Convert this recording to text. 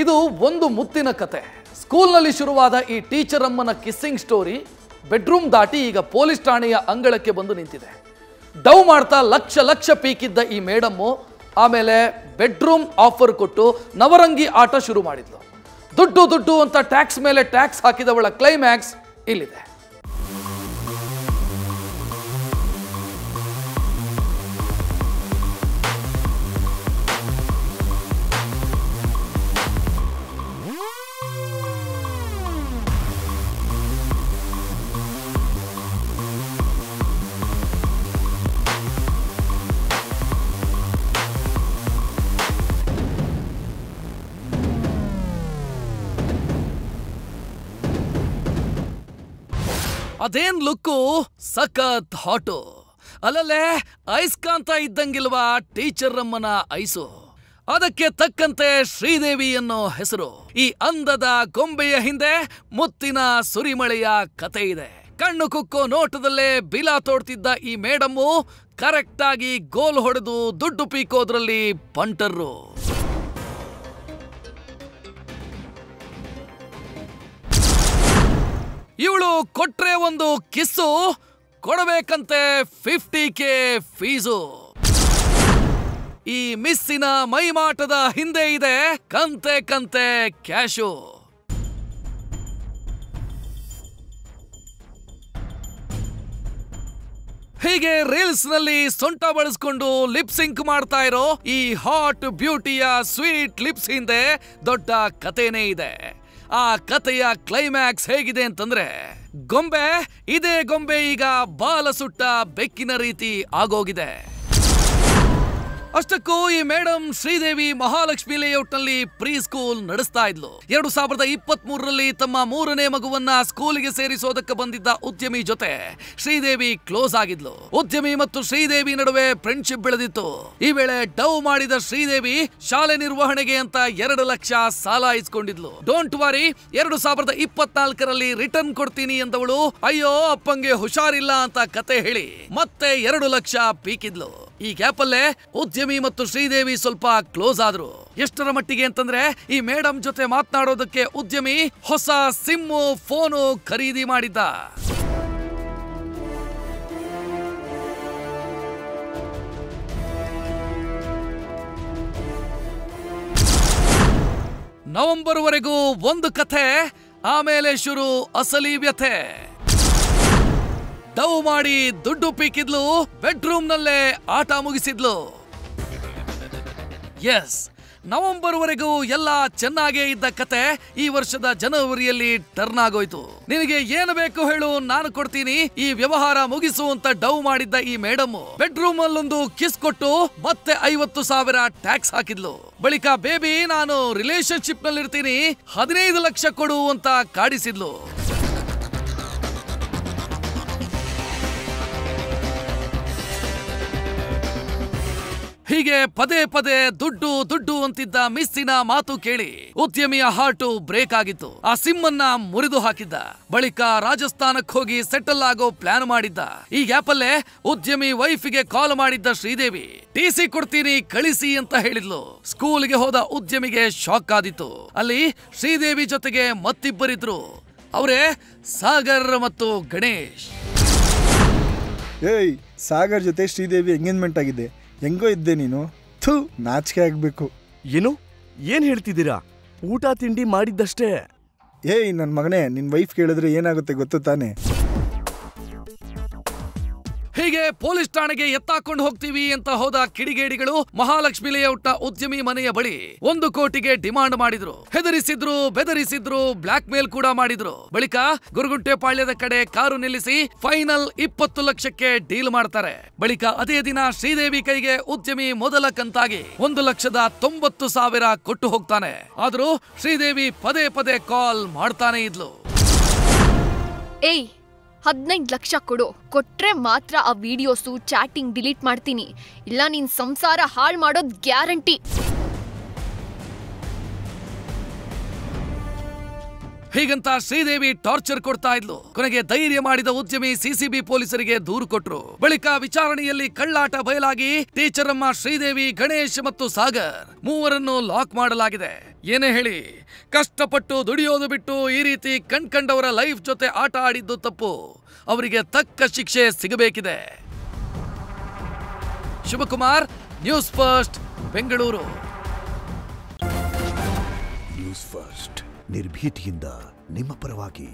ಇದು ಒಂದು ಮುತ್ತಿನ ಕತೆ. ಸ್ಕೂಲ್ನಲ್ಲಿ ಶುರುವಾದ ಈ ಟೀಚರ್ ಅಮ್ಮನ ಕಿಸ್ಸಿಂಗ್ ಸ್ಟೋರಿ ಬೆಡ್ರೂಮ್ ದಾಟಿ ಈಗ ಪೊಲೀಸ್ ಠಾಣೆಯ ಅಂಗಳಕ್ಕೆ ಬಂದು ನಿಂತಿದೆ. ಡವ್ ಮಾಡ್ತಾ ಲಕ್ಷ ಪೀಕಿದ್ದ ಈ ಮೇಡಮ್ಮು ಆಮೇಲೆ ಬೆಡ್ರೂಮ್ ಆಫರ್ ಕೊಟ್ಟು ನವರಂಗಿ ಆಟ ಶುರು ಮಾಡಿದ್ಲು. ದುಡ್ಡು ಅಂತ ಟ್ಯಾಕ್ಸ್ ಮೇಲೆ ಟ್ಯಾಕ್ಸ್ ಹಾಕಿದವಳ ಕ್ಲೈಮ್ಯಾಕ್ಸ್ ಇಲ್ಲಿದೆ. ಅದೇನ್ ಲುಕ್ಕು, ಸಖತ್ ಹಾಟು. ಅಲ್ಲಲ್ಲೇ ಐಸ್ಕಾಂತ ಇದ್ದಂಗಿಲ್ವಾ ಟೀಚರ್ ಅಮ್ಮನ ಐಸು. ಅದಕ್ಕೆ ತಕ್ಕಂತೆ ಶ್ರೀದೇವಿ ಅನ್ನೋ ಹೆಸರು. ಈ ಅಂದದ ಗೊಂಬೆಯ ಹಿಂದೆ ಮುತ್ತಿನ ಸುರಿಮಳೆಯ ಕತೆ ಇದೆ. ಕಣ್ಣು ಕುಕ್ಕೋ ನೋಟದಲ್ಲೇ ಬಿಲಾ ತೋಡ್ತಿದ್ದ ಈ ಮೇಡಮ್ಮು ಕರೆಕ್ಟ್ ಆಗಿ ಗೋಲ್ ಹೊಡೆದು ದುಡ್ಡು ಪೀಕೋದ್ರಲ್ಲಿ ಪಂಟರ್ರು. ಇವಳು ಕೊಟ್ರೆ ಒಂದು ಕಿಸ್ಸು, ಕೊಡಬೇಕಂತೆ 50K ಫೀಸು. ಈ ಮಿಸ್ಸಿನ ಮೈಮಾಟದ ಹಿಂದೆ ಇದೆ ಕಂತೆ ಕ್ಯಾಶು. ಹೀಗೆ ರೀಲ್ಸ್ ನಲ್ಲಿ ಸೊಂಟ ಬಳಸ್ಕೊಂಡು ಲಿಪ್ ಸಿಂಕ್ ಮಾಡ್ತಾ ಇರೋ ಈ ಹಾಟ್ ಬ್ಯೂಟಿಯ ಸ್ವೀಟ್ ಲಿಪ್ಸ್ ಹಿಂದೆ ದೊಡ್ಡ ಕಥೆನೇ ಇದೆ. ಆ ಕಥೆಯ ಕ್ಲೈಮ್ಯಾಕ್ಸ್ ಹೇಗಿದೆ ಅಂತಂದ್ರೆ, ಇದೇ ಗೊಂಬೆ ಈಗ ಬಾಲ ಸುಟ್ಟ ಬೆಕ್ಕಿನ ರೀತಿ ಆಗೋಗಿದೆ. ಅಷ್ಟಕ್ಕೂ ಈ ಮೇಡಮ್ ಶ್ರೀದೇವಿ ಮಹಾಲಕ್ಷ್ಮಿ ಲೇಔಟ್ ನಲ್ಲಿ ಪ್ರೀ ಸ್ಕೂಲ್ ನಡೆಸ್ತಾ ಇದ್ಲು. 2023ರಲ್ಲಿ ತಮ್ಮ 3ನೇ ಮಗುವನ್ನ ಸ್ಕೂಲಿಗೆ ಸೇರಿಸೋದಕ್ಕೆ ಬಂದಿದ್ದ ಉದ್ಯಮಿ ಜೊತೆ ಶ್ರೀದೇವಿ ಕ್ಲೋಸ್ ಆಗಿದ್ಲು. ಉದ್ಯಮಿ ಮತ್ತು ಶ್ರೀದೇವಿ ನಡುವೆ ಫ್ರೆಂಡ್ಶಿಪ್ ಬೆಳೆದಿತ್ತು. ಈ ವೇಳೆ ಡವ್ ಮಾಡಿದ ಶ್ರೀದೇವಿ ಶಾಲೆ ನಿರ್ವಹಣೆಗೆ ಅಂತ 2 ಲಕ್ಷ ಸಾಲ ಇಸ್ಕೊಂಡಿದ್ಲು. ಡೋಂಟ್ ವರಿ, 2024ರಲ್ಲಿ ರಿಟರ್ನ್ ಕೊಡ್ತೀನಿ ಎಂದವಳು ಅಯ್ಯೋ ಅಪ್ಪಂಗೆ ಹುಷಾರಿಲ್ಲ ಅಂತ ಕತೆ ಹೇಳಿ ಮತ್ತೆ 2 ಲಕ್ಷ ಪೀಕಿದ್ಲು. ಈ ಗ್ಯಾಪಲ್ಲೇ ಉದ್ಯಮಿ ಮತ್ತು ಶ್ರೀದೇವಿ ಸ್ವಲ್ಪ ಕ್ಲೋಸ್ ಆದ್ರು. ಎಷ್ಟರ ಮಟ್ಟಿಗೆ ಅಂತಂದ್ರೆ ಈ ಮೇಡಮ್ ಜೊತೆ ಮಾತನಾಡೋದಕ್ಕೆ ಉದ್ಯಮಿ ಹೊಸ ಸಿಮ್ಮು ಫೋನು ಖರೀದಿ ಮಾಡಿದ್ದ. ನವೆಂಬರ್ ವರೆಗೂ ಒಂದು ಕಥೆ, ಆಮೇಲೆ ಶುರು ಅಸಲಿ ವ್ಯಥೆ. ಡವ್ ಮಾಡಿ ದುಡ್ಡು ಪೀಕಿದ್ಲು, ಬೆಡ್ರೂಮ್ ನಲ್ಲೇ ಆಟ ಮುಗಿಸಿದ್ಲು. ಎಸ್, ನವೆಂಬರ್ ವರೆಗೂ ಎಲ್ಲ ಚೆನ್ನಾಗೇ ಇದ್ದ ಕತೆ ಈ ವರ್ಷದ ಜನವರಿಯಲ್ಲಿ ಟರ್ನ್ ಆಗೋಯ್ತು. ನಿನಗೆ ಏನು ಬೇಕು ಹೇಳು, ನಾನು ಕೊಡ್ತೀನಿ, ಈ ವ್ಯವಹಾರ ಮುಗಿಸು ಅಂತ ಡವ್ ಮಾಡಿದ್ದ ಈ ಮೇಡಮ್ ಬೆಡ್ರೂಮ್ ಅಲ್ಲೊಂದು ಕಿಸ್ ಕೊಟ್ಟು ಮತ್ತೆ 50,000 ಟ್ಯಾಕ್ಸ್ ಹಾಕಿದ್ಲು. ಬಳಿಕ ಬೇಬಿ ನಾನು ರಿಲೇಶನ್ಶಿಪ್ ನಲ್ಲಿ ಇರ್ತೀನಿ, 15 ಲಕ್ಷ ಕೊಡು ಅಂತ ಕಾಡಿಸಿದ್ಲು. ಹೀಗೆ ಪದೇ ದುಡ್ಡು ಅಂತಿದ್ದ ಮಿಸ್ಸಿನ ಮಾತು ಕೇಳಿ ಉದ್ಯಮಿಯ ಹಾರ್ಟು ಬ್ರೇಕ್ ಆಗಿತ್ತು. ಆ ಸಿಮ್ಮನ್ನ ಮುರಿದು ಹಾಕಿದ್ದ. ಬಳಿಕ ರಾಜಸ್ಥಾನಕ್ಕೆ ಹೋಗಿ ಸೆಟಲ್ ಆಗೋ ಪ್ಲಾನ್ ಮಾಡಿದ್ದ. ಈ ಗ್ಯಾಪಲ್ಲೇ ಉದ್ಯಮಿ ವೈಫಿಗೆ ಕಾಲ್ ಮಾಡಿದ್ದ ಶ್ರೀದೇವಿ ಟಿಸಿ ಕೊಡ್ತೀನಿ ಕಳಿಸಿ ಅಂತ ಹೇಳಿದ್ಲು. ಸ್ಕೂಲ್ಗೆ ಹೋದ ಉದ್ಯಮಿಗೆ ಶಾಕ್ ಆದಿತ್ತು. ಅಲ್ಲಿ ಶ್ರೀದೇವಿ ಜೊತೆಗೆ ಮತ್ತಿಬ್ಬರಿದ್ರು. ಅವರೇ ಸಾಗರ್ ಮತ್ತು ಗಣೇಶ್. ಏಯ್, ಸಾಗರ್ ಜೊತೆ ಶ್ರೀದೇವಿ ಎಂಗೇಜ್ಮೆಂಟ್ ಆಗಿದೆ. ಹೆಂಗೋ ಇದ್ದೆ ನೀನು, ಥೂ, ನಾಚಿಕೆ ಆಗ್ಬೇಕು. ಏನು ಏನ್ ಹೇಳ್ತಿದ್ದೀರಾ? ಊಟ ತಿಂಡಿ ಮಾಡಿದ್ದಷ್ಟೇ. ಏಯ್ ನನ್ನ ಮಗನೇ, ನಿನ್ನ ವೈಫ್ ಕೇಳಿದ್ರೆ ಏನಾಗುತ್ತೆ ಗೊತ್ತು ತಾನೆ? ಹೀಗೆ ಪೊಲೀಸ್ ಠಾಣೆಗೆ ಎತ್ತಾಕೊಂಡು ಹೋಗ್ತೀವಿ ಅಂತ ಹೋದ ಕಿಡಿಗೇಡಿಗಳು ಮಹಾಲಕ್ಷ್ಮಿ ಲೇಔಟ್ನ ಉದ್ಯಮಿ ಮನೆಯ ಬಳಿ 1 ಕೋಟಿಗೆ ಡಿಮಾಂಡ್ ಮಾಡಿದ್ರು. ಹೆದರಿಸಿದ್ರು, ಬೆದರಿಸಿದ್ರು, ಬ್ಲಾಕ್ ಮೇಲ್ ಕೂಡ ಮಾಡಿದ್ರು. ಬಳಿಕ ಗುರುಗುಂಟೆಪಾಳ್ಯದ ಕಡೆ ಕಾರು ನಿಲ್ಲಿಸಿ ಫೈನಲ್ 20 ಲಕ್ಷಕ್ಕೆ ಡೀಲ್ ಮಾಡ್ತಾರೆ. ಬಳಿಕ ಅದೇ ದಿನ ಶ್ರೀದೇವಿ ಕೈಗೆ ಉದ್ಯಮಿ ಮೊದಲ ಕಂತಾಗಿ 1,90,000 ಕೊಟ್ಟು ಹೋಗ್ತಾನೆ. ಆದ್ರೂ ಶ್ರೀದೇವಿ ಪದೇ ಕಾಲ್ ಮಾಡ್ತಾನೆ ಇದ್ಲು. 15 ಲಕ್ಷ ಕೊಟ್ರೆ ಮಾತ್ರ ಆ ವಿಡಿಯೋಸು ಚಾಟಿಂಗ್ ಡಿಲೀಟ್ ಮಾಡ್ತೀನಿ, ಇಲ್ಲ ನಿನ್ ಸಂಸಾರ ಹಾಳು ಮಾಡೋದ್ ಗ್ಯಾರಂಟಿ. ಹೀಗಂತ ಶ್ರೀದೇವಿ ಟಾರ್ಚರ್ ಕೊಡ್ತಾ ಇದ್ಲು. ಕೊನೆಗೆ ಧೈರ್ಯ ಮಾಡಿದ ಉದ್ಯಮಿ ಸಿಸಿಬಿ ಪೊಲೀಸರಿಗೆ ದೂರು ಕೊಟ್ರು. ಬಳಿಕ ವಿಚಾರಣೆಯಲ್ಲಿ ಕಳ್ಳಾಟ ಬಯಲಾಗಿ ಟೀಚರ್ ಅಮ್ಮ ಶ್ರೀದೇವಿ, ಗಣೇಶ್ ಮತ್ತು ಸಾಗರ್ ಮೂವರನ್ನು ಲಾಕ್ ಮಾಡಲಾಗಿದೆ. ಏನೇ ಹೇಳಿ, ಕಷ್ಟಪಟ್ಟು ದುಡಿಯೋದು ಬಿಟ್ಟು ಈ ರೀತಿ ಕಂಡವರ ಲೈಫ್ ಜೊತೆ ಆಟ ಆಡಿದ್ದು ತಪ್ಪು. ಅವರಿಗೆ ತಕ್ಕ ಶಿಕ್ಷೆ ಸಿಗಬೇಕಿದೆ. Shivakumar, news first, Bengaluru. News first ನಿರ್ಭೀತಿಯಿಂದ ನಿಮ್ಮ ಪರವಾಗಿ.